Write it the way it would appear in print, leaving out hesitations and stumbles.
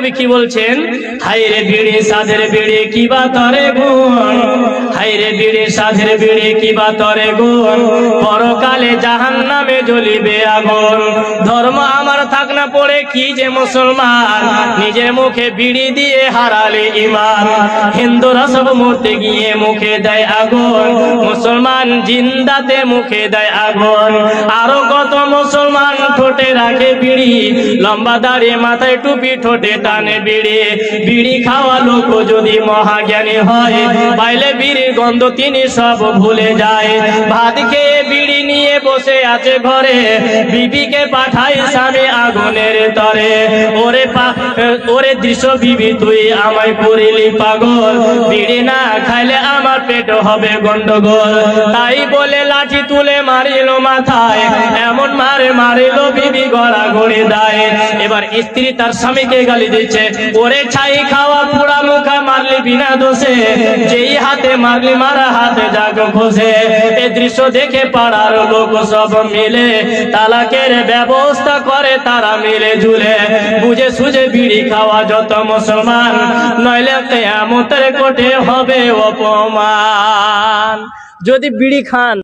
কবি কি বলছেন, হাইরে বিড়ি সাধের বিড়ি কিবা তরে গুণ, হাইরে বিড়ি সাধের বিড়ি কিবা তরে গুণ, পরকালে জাহান্নামে জ্বলিবে আগুন। ধর্ম আমার থাক না পড়ে কি যে মুসলমান, নিজের মুখে বিড়ি দিয়ে হারালে ঈমান। হিন্দুরা সব মরতে গিয়ে মুখে দেয় আগুন, মুসলমান জিন্দাতে মুখে দেয় আগুন। আরো কত মুসলমান ঠোঁটে রাখে বিড়ি, লম্বা দাড়ি মাথায় টুপি ঠোঁটে টানে বিড়ি। বিড়ি খাওয়া লোক যদি মহাজ্ঞানী হয়, পাইলে বিড়ির গন্ধ তিনি সব ভুলে যায়। ভাত খেয়ে বিড়ি নিয়ে বসে আছে ঘরে, বিবিকে পাঠাই স্বামী আগুনের তরে। ওরে দৃশ্য বিবি তুই আমায় করিলি পাগল, বিড়ি না খাইলে আমার পেট হবে গন্ডগোল। তাই বলে লাঠি তুলে মারিল মাথায়, এমন মারিল বিবি গড়া গড়ে দেয়। এবার স্ত্রী তার স্বামীকে গালি দিচ্ছে, ওরে ছাই খাওয়া পুরা মুখা মারলি বিনা দোষে, যেই হাতে মারলি মারা হাতে যাক খসে। এ দৃশ্য দেখে পাড়ার লোক সব মিলে তালাকের ব্যবস্থা করে তারা মিলে ঝুলে। বুঝে সুঝে বিড়ি খাওয়া যত মুসলমান, নইলে কিয়ামতের কোঠে হবে অপমান। যদি বিড়ি খান